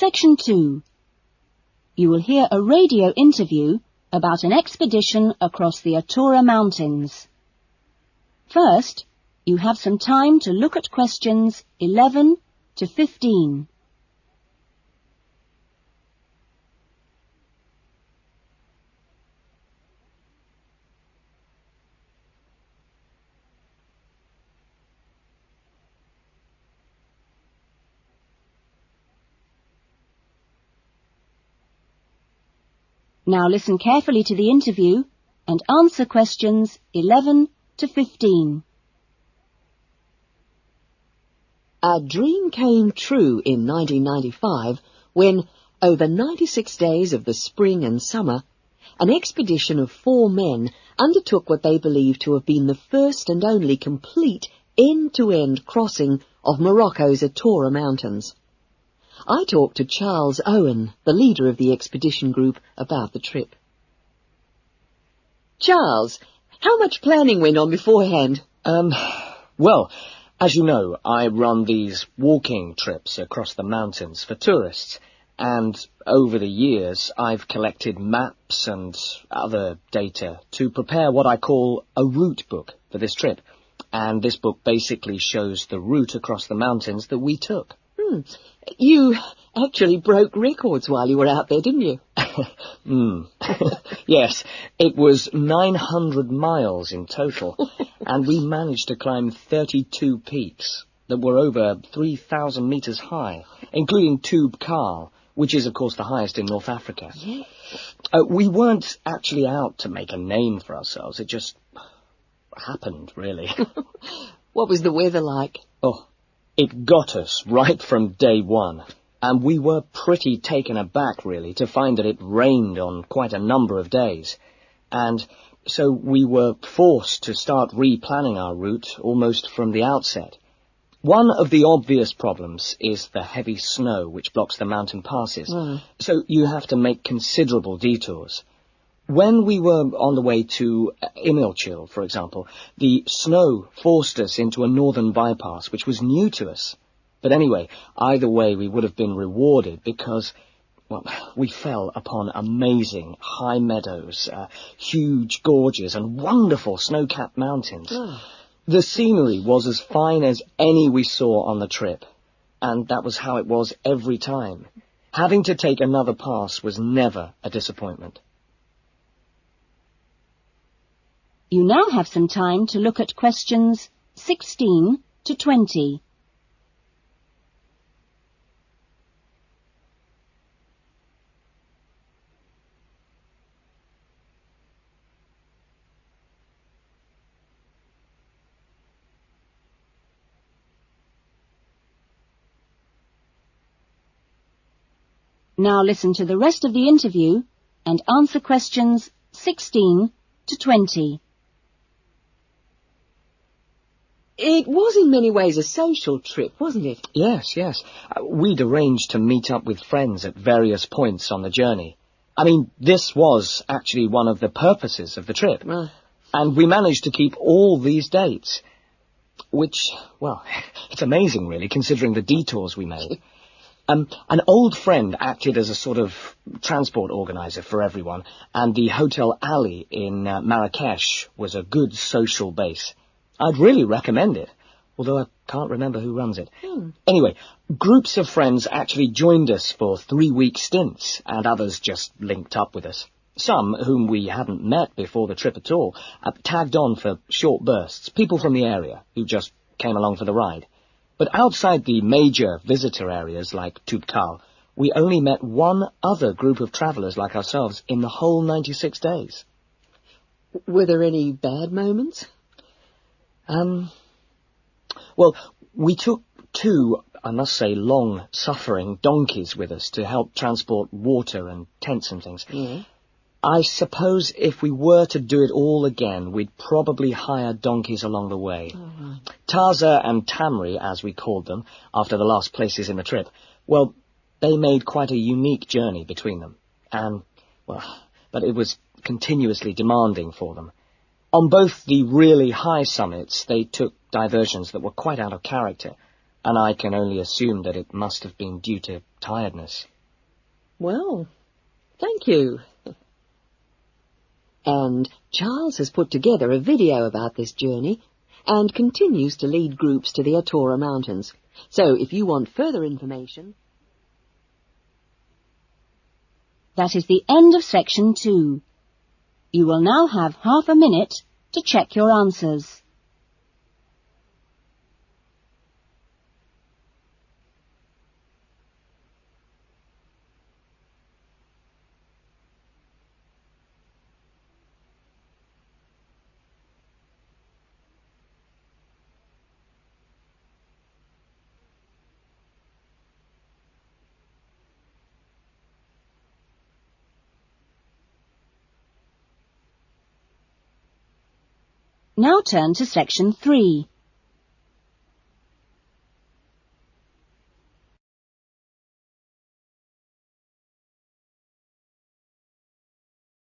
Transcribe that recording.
Section 2. You will hear a radio interview about an expedition across the Atura Mountains. First, you have some time to look at questions 11 to 15. Now listen carefully to the interview and answer questions 11 to 15. A dream came true in 1995 when, over 96 days of the spring and summer, an expedition of 4 men undertook what they believed to have been the first and only complete end-to-end crossing of Morocco's Atura Mountains. I talked to Charles Owen, the leader of the expedition group, about the trip. Charles, how much planning went on beforehand? Well, as you know, I run these walking trips across the mountains for tourists, and over the years I've collected maps and other data to prepare what I call a route book for this trip. And this book basically shows the route across the mountains that we took. You actually broke records while you were out there, didn't you? Yes, it was 900 miles in total, and we managed to climb 32 peaks that were over 3,000 metres high, including Tube Karl, which is, of course, the highest in North Africa. Yeah. We weren't actually out to make a name for ourselves. It just happened, really. What was the weather like? Oh, it got us right from day one, and we were pretty taken aback, really, to find that it rained on quite a number of days. And so we were forced to start replanning our route almost from the outset. One of the obvious problems is the heavy snow which blocks the mountain passes, so you have to make considerable detours. When we were on the way to Imilchil, for example, the snow forced us into a northern bypass, which was new to us. But anyway, either way we would have been rewarded because, well, we fell upon amazing high meadows, huge gorges and wonderful snow-capped mountains. The scenery was as fine as any we saw on the trip, and that was how it was every time. Having to take another pass was never a disappointment. You now have some time to look at questions 16 to 20. Now listen to the rest of the interview and answer questions 16 to 20. It was in many ways a social trip, wasn't it? Yes. We'd arranged to meet up with friends at various points on the journey. I mean, this was actually one of the purposes of the trip. And we managed to keep all these dates, which, well, it's amazing, really, considering the detours we made. An old friend acted as a sort of transport organizer for everyone, and the Hotel Ali in Marrakesh was a good social base. I'd really recommend it, although I can't remember who runs it. Anyway, groups of friends actually joined us for 3-week stints, and others just linked up with us. Some, whom we hadn't met before the trip at all, tagged on for short bursts, people from the area who just came along for the ride. But outside the major visitor areas like Tube Karl, we only met one other group of travellers like ourselves in the whole 96 days. Were there any bad moments? Well, we took 2, I must say, long-suffering donkeys with us to help transport water and tents and things. I suppose if we were to do it all again, we'd probably hire donkeys along the way. Taza and Tamri, as we called them, after the last places in the trip, well, they made quite a unique journey between them. But it was continuously demanding for them. On both the really high summits, they took diversions that were quite out of character. and I can only assume that it must have been due to tiredness. Well, thank you. And Charles has put together a video about this journey and continues to lead groups to the Atura Mountains. So if you want further information... That is the end of section 2. You will now have half a minute to check your answers. Now turn to section 3.